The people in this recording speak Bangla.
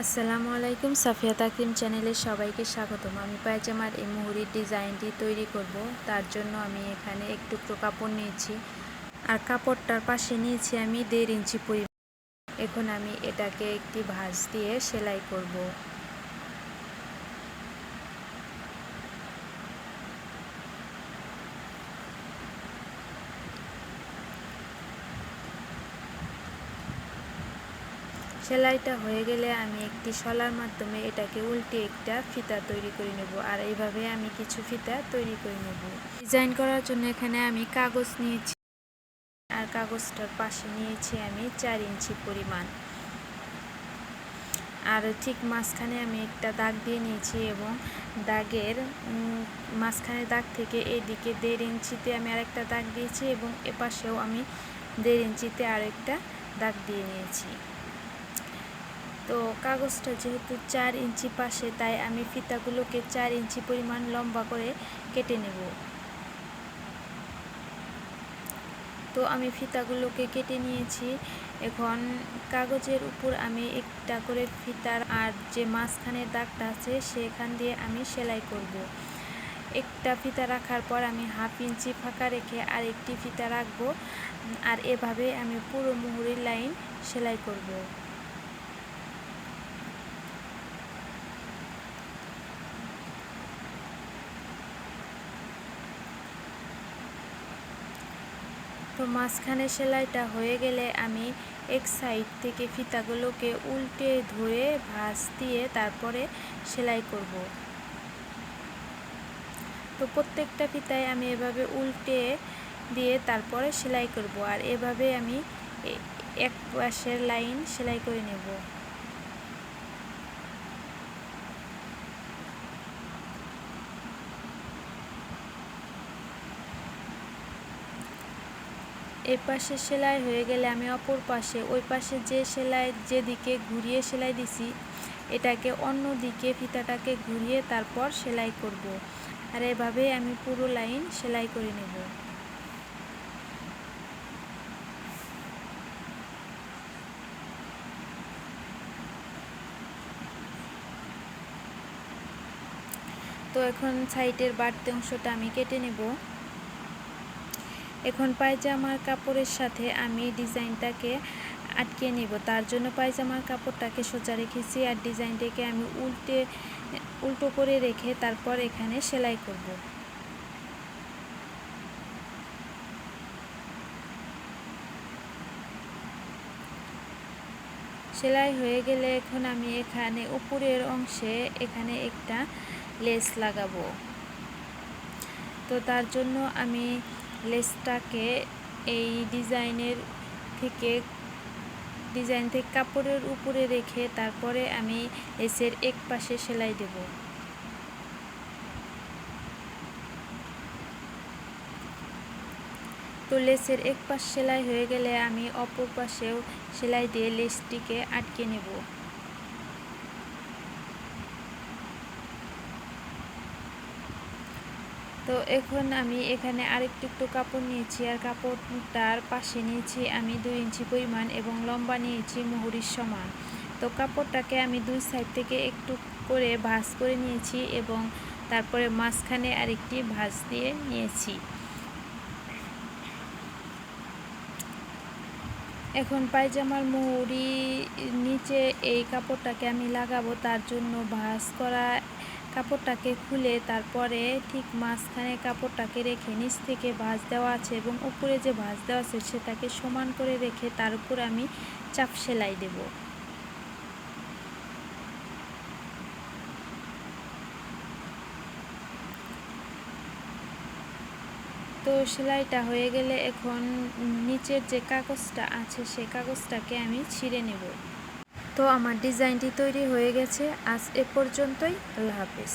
আসসালামু আলাইকুম, সাফিয়া তাকরিম চ্যানেলে সবাইকে স্বাগতম। আমি পায়জামার এই মুহুরির ডিজাইনটি তৈরি করব। তার জন্য আমি এখানে এক টুকরো কাপড় নিয়েছি আর কাপড়টার পাশে নিয়েছি আমি 1.5 ইঞ্চি পরিমাণ। এখন আমি এটাকে একটি ভাঁজ দিয়ে সেলাই করব। সেলাইটা হয়ে গেলে আমি একটি শলার মাধ্যমে এটাকে উল্টে একটা ফিতা তৈরি করে নেব। আর এইভাবে আমি কিছু ফিতা তৈরি করে নেব। ডিজাইন করার জন্য এখানে আমি কাগজ নিয়েছি আর কাগজটার পাশে নিয়েছি আমি 4 ইঞ্চি পরিমাণ। আর ঠিক মাঝখানে আমি একটা দাগ দিয়ে নিয়েছি এবং দাগের মাঝখানে দাগ থেকে এইদিকে 1.5 ইঞ্চিতে আমি আরেকটা দাগ দিয়েছি এবং এপাশেও আমি 1.5 ইঞ্চিতে আরেকটা দাগ দিয়ে নিয়েছি। তো কাগজটা যেহেতু 4 ইঞ্চি পাশে, তাই আমি ফিতাগুলোকে 4 ইঞ্চি পরিমাণ লম্বা করে কেটে নেব। তো আমি ফিতাগুলোকে কেটে নিয়েছি। এখন কাগজের উপর আমি একটা করে ফিতার আর যে মাঝখানে দাগটা আছে সেখান দিয়ে আমি সেলাই করব। একটা ফিতা রাখার পর আমি 1/2 ইঞ্চি ফাঁকা রেখে আরেকটি ফিতা রাখবো আর এভাবে আমি পুরো মুহুরির লাইন সেলাই করব। তো মাঝখানে সেলাইটা হয়ে গেলে আমি এক সাইড থেকে ফিতাগুলোকে উল্টে ধরে ভাঁজ দিয়ে তারপরে সেলাই করব। তো প্রত্যেকটা ফিতায় আমি এভাবে উল্টে দিয়ে তারপরে সেলাই করব আর এভাবে আমি এক পাশের লাইন সেলাই করে নেব। এই পাশে সেলাই হয়ে গেলে আমি অপর পাশে ওই পাশে যে সেলাই যেদিকে ঘুরিয়ে সেলাই দিছি এটাকে অন্য দিকে ফিতাটাকে ঘুরিয়ে তারপর সেলাই করব। আর এভাবে আমি পুরো লাইন সেলাই করে নেব। তো এখন সাইডের বাড়তি অংশটা আমি কেটে নেব। এখন পায়জামার কাপড়ের সাথে আমি ডিজাইনটাকে আটকে নেব। তার জন্য পায়জামার কাপড়টাকে সোজা রেখেছি আর ডিজাইনটাকে আমি উল্টো করে রেখে তারপর এখানে সেলাই করব। সেলাই হয়ে গেলে এখন আমি এখানে উপরের অংশে এখানে একটা লেস লাগাবো। তো তার জন্য আমি লেসটাকে এই ডিজাইন থেকে কাপড়ের উপরে রেখে তারপরে আমি লেসের এক পাশে সেলাই দেব। তো লেসের এক পাশ সেলাই হয়ে গেলে আমি অপর পাশেও সেলাই দিয়ে লেসটিকে আটকে নেব। তো এখন আমি এখানে আরেকটু কাপড় নিয়েছি আর কাপড়টার পাশে নিয়েছি আমি 2 ইঞ্চি পরিমাণ এবং লম্বা নিয়েছি মুহুরির সমান। তো কাপড়টাকে আমি দুই সাইড থেকে একটু করে ভাঁজ করে নিয়েছি এবং তারপরে মাঝখানে আরেকটি ভাঁজ দিয়ে নিয়েছি। এখন পায়জামার মুহুরি নিচে এই কাপড়টাকে আমি লাগাবো। তার জন্য ভাঁজ করা কাপড়টাকে খুলে তারপরে ঠিক মাঝখানে কাপড়টাকে রেখে নিচ থেকে ভাঁজ দেওয়া আছে এবং উপরে যে ভাঁজ দেওয়া আছে সেটাকে সমান করে রেখে তার উপর আমি চাপ সেলাই দেব। তো সেলাইটা হয়ে গেলে এখন নিচের যে কাগজটা আছে সেই কাগজটাকে আমি ছিঁড়ে নেব। তো আমার ডিজাইনটি তৈরি হয়ে গেছে। আজ এ পর্যন্তই। আল্লাহ হাফেজ।